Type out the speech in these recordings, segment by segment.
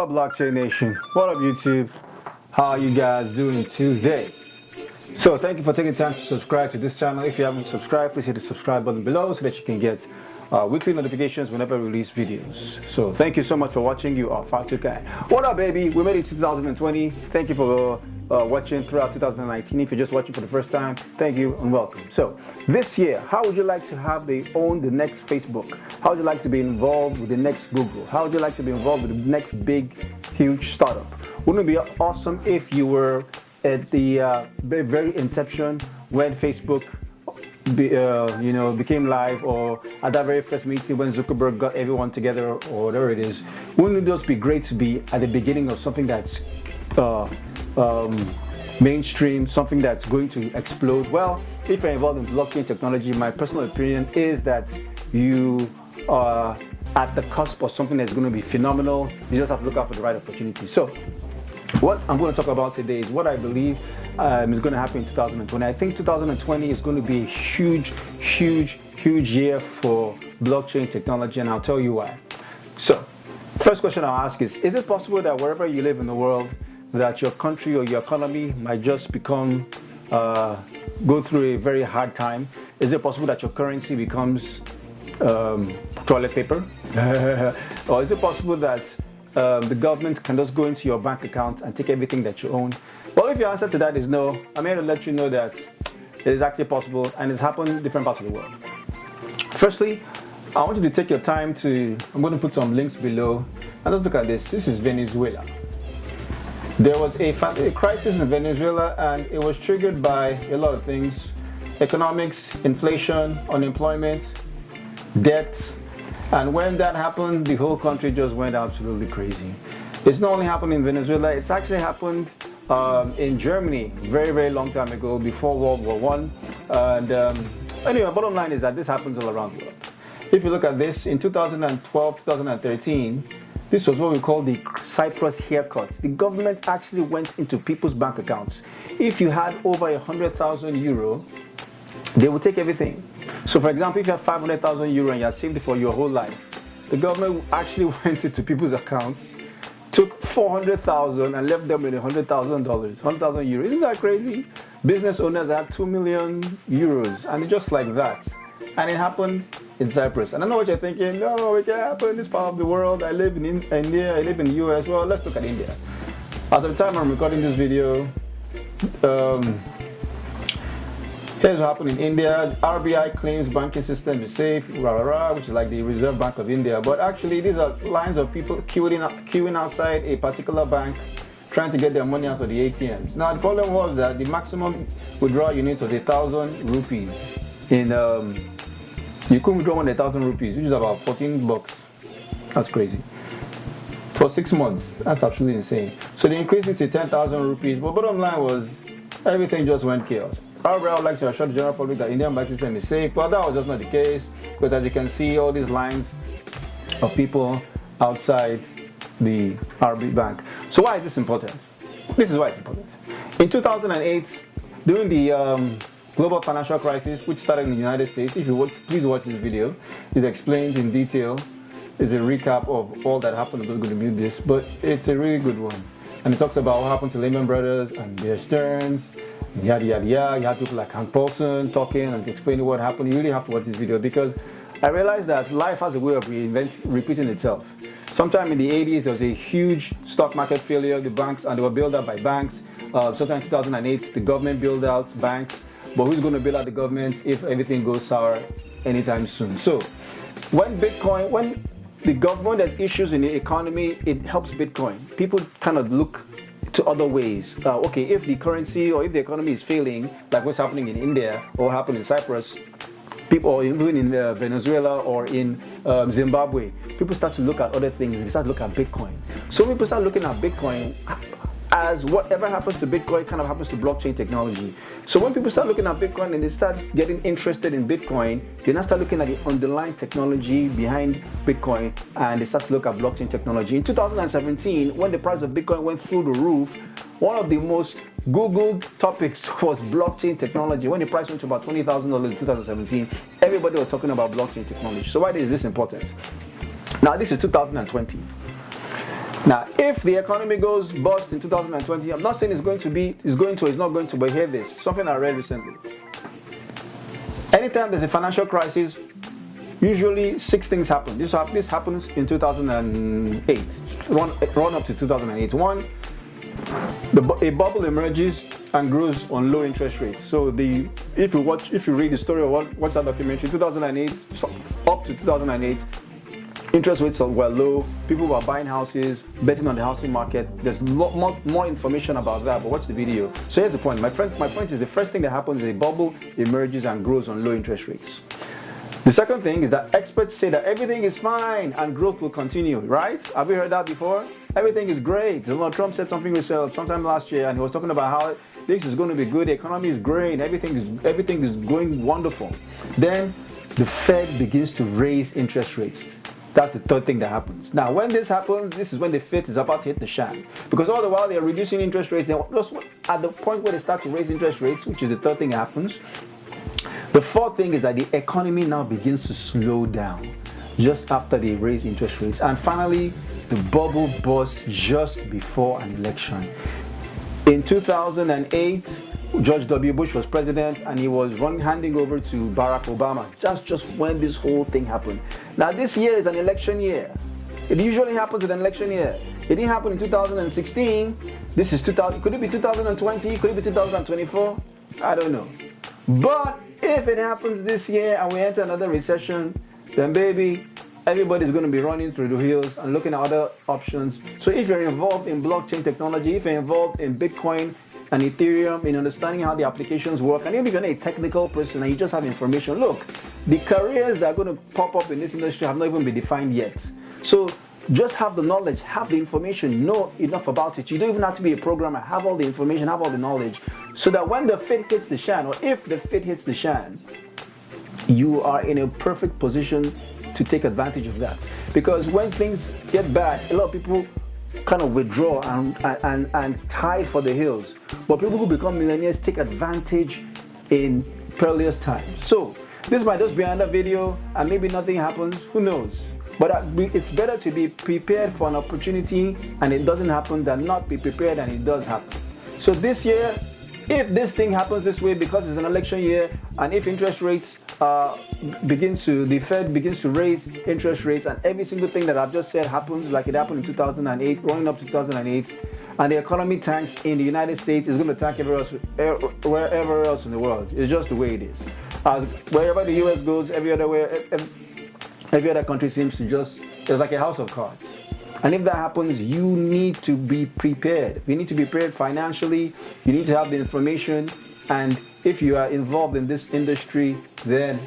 up, Blockchain Nation? What up, YouTube? How are you guys doing today? So thank you for taking time to subscribe to this channel. If you haven't subscribed, please hit the subscribe button below so that you can get weekly notifications whenever we release videos. So thank you so much for watching. You are far too kind. What up, baby? We made it to 2020. Thank you for watching throughout 2019. If you're just watching for the first time, thank you and welcome. So this year, how would you like to have own the next Facebook? How would you like to be involved with the next Google? How would you like to be involved with the next big, huge startup? Wouldn't it be awesome if you were at the very inception when Facebook became live, or at that very first meeting when Zuckerberg got everyone together, or whatever it is? Wouldn't it just be great to be at the beginning of something that's mainstream, something that's going to explode? Well, if you're involved in blockchain technology, my personal opinion is that you are at the cusp of something that's going to be phenomenal. You just have to look out for the right opportunity. So what I'm going to talk about today is what I believe is going to happen in 2020. I think 2020 is going to be a huge year for blockchain technology, and I'll tell you why. So first question I'll ask is it possible that wherever you live in the world, that your country or your economy might just become go through a very hard time? Is it possible that your currency becomes toilet paper? Or is it possible that the government can just go into your bank account and take everything that you own? Well, if your answer to that is no, I'm here to let you know that it is actually possible, and it's happened in different parts of the world. Firstly, I want you to take your time I'm going to put some links below, and let's look at this. This is Venezuela. There was a crisis in Venezuela, and it was triggered by a lot of things: economics, inflation, unemployment, debt. And when that happened, the whole country just went absolutely crazy. It's not only happened in Venezuela, it's actually happened in Germany very long time ago, before World War I. And anyway, bottom line is that this happens all around the world. If you look at this, in 2012, 2013, this was what we call the Cyprus haircut. The government actually went into people's bank accounts. If you had over 100,000 euro, they would take everything. So for example, if you have 500,000 euro and you have saved it for your whole life, the government actually went into people's accounts, took 400,000 and left them with $100,000, 100,000 euros. Isn't that crazy? Business owners had 2 million euros, and just like that. And it happened in Cyprus. And I know what you're thinking: no, it can't happen in this part of the world. I live in India, I live in the US. Well, let's look at India. At the time I'm recording this video, here's what happened in India. RBI claims banking system is safe, which is like the Reserve Bank of India. But actually, these are lines of people queuing outside a particular bank, trying to get their money out of the ATMs. Now, the problem was that the maximum withdrawal unit was 1,000 rupees. You couldn't withdraw 1,000 rupees, which is about 14 bucks. That's crazy. For 6 months, that's absolutely insane. So they increased it to 10,000 rupees. But bottom line was, everything just went chaos. However, I would like to assure the general public that Indian banking system is safe, but that was just not the case, because as you can see, all these lines of people outside the RB bank. So why is this important? This is why it's important. In 2008, during the global financial crisis, which started in the United States, if you watch, please watch this video. It explains in detail. It's a recap of all that happened. I'm not going to mute this, but it's a really good one. And it talks about what happened to Lehman Brothers and Bear Stearns, yada yada yada. You have people like Hans Paulson talking and explaining what happened. You really have to watch this video, because I realized that life has a way of repeating itself. Sometime in the 80s, there was a huge stock market failure of the banks, and they were bailed out by banks. Sometime in 2008, the government bailed out banks. But who's going to bail out the government if everything goes sour anytime soon? So when the government has issues in the economy, it helps Bitcoin. People kind of look to other ways. Okay, if the currency or if the economy is failing, like what's happening in India or what happened in Cyprus, people, or even in Venezuela or in Zimbabwe, people start to look at other things. They start to look at Bitcoin. So people start looking at Bitcoin as whatever happens to Bitcoin kind of happens to blockchain technology. So when people start looking at Bitcoin and they start getting interested in Bitcoin, they now start looking at the underlying technology behind Bitcoin, and they start to look at blockchain technology. In 2017, when the price of Bitcoin went through the roof, one of the most Googled topics was blockchain technology. When the price went to about $20,000 in 2017, everybody was talking about blockchain technology. So why is this important? Now, this is 2020. Now, if the economy goes bust in 2020, I'm not saying it's not going to, but hear this, something I read recently. Anytime there's a financial crisis, usually 6 things happen. This happens in 2008, run up to 2008. One, a bubble emerges and grows on low interest rates. So if you read the story of what's that documentary, 2008 up to 2008, interest rates were low. People were buying houses, betting on the housing market. There's more information about that, but watch the video. So here's the point. My point is the first thing that happens is a bubble emerges and grows on low interest rates. The second thing is that experts say that everything is fine and growth will continue, right? Have you heard that before? Everything is great. Donald Trump said something sometime last year, and he was talking about how this is going to be good, the economy is growing, everything is going wonderful. Then the Fed begins to raise interest rates. That's the third thing that happens. Now, when this happens, this is when the Fed is about to hit the shan. Because all the while they're reducing interest rates, and just at the point where they start to raise interest rates, which is the third thing that happens, the fourth thing is that the economy now begins to slow down just after they raise interest rates. And finally, the bubble bursts just before an election. In 2008, George W. Bush was president and he was handing over to Barack Obama just when this whole thing happened. Now this year is an election year. It usually happens in an election year. It didn't happen in 2016. This is 2000. Could it be 2020? Could it be 2024? I don't know. But if it happens this year and we enter another recession, then baby, everybody's going to be running through the hills and looking at other options. So if you're involved in blockchain technology, if you're involved in Bitcoin and Ethereum, in understanding how the applications work, and even if you're not a technical person and you just have information, look, the careers that are going to pop up in this industry have not even been defined yet. So just have the knowledge, have the information, know enough about it. You don't even have to be a programmer. Have all the information, have all the knowledge, so that when the fit hits the shan, or if the fit hits the shan, you are in a perfect position to take advantage of that. Because when things get bad, a lot of people kind of withdraw and hide for the hills. But people who become millionaires take advantage in perilous times. So this might just be another video and maybe nothing happens, who knows? But it's better to be prepared for an opportunity and it doesn't happen than not be prepared and it does happen. So this year, if this thing happens this way because it's an election year, and if interest rates the Fed begins to raise interest rates, and every single thing that I've just said happens like it happened in 2008, running up to 2008, and the economy tanks in the United States, is going to tank wherever else in the world. It's just the way it is. Wherever the US goes, every other country seems to it's like a house of cards. And if that happens, you need to be prepared. You need to be prepared financially. You need to have the information. And if you are involved in this industry, then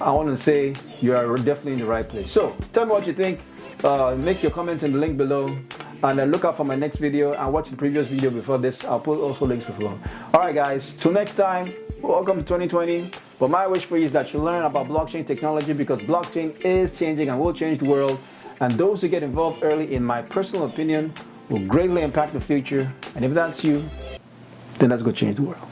I want to say you are definitely in the right place. So tell me what you think. Make your comments in the link below. And look out for my next video and watch the previous video before this. I'll put also links before. All right, guys. Till next time, welcome to 2020. But my wish for you is that you learn about blockchain technology, because blockchain is changing and will change the world. And those who get involved early, in my personal opinion, will greatly impact the future. And if that's you, then let's go change the world.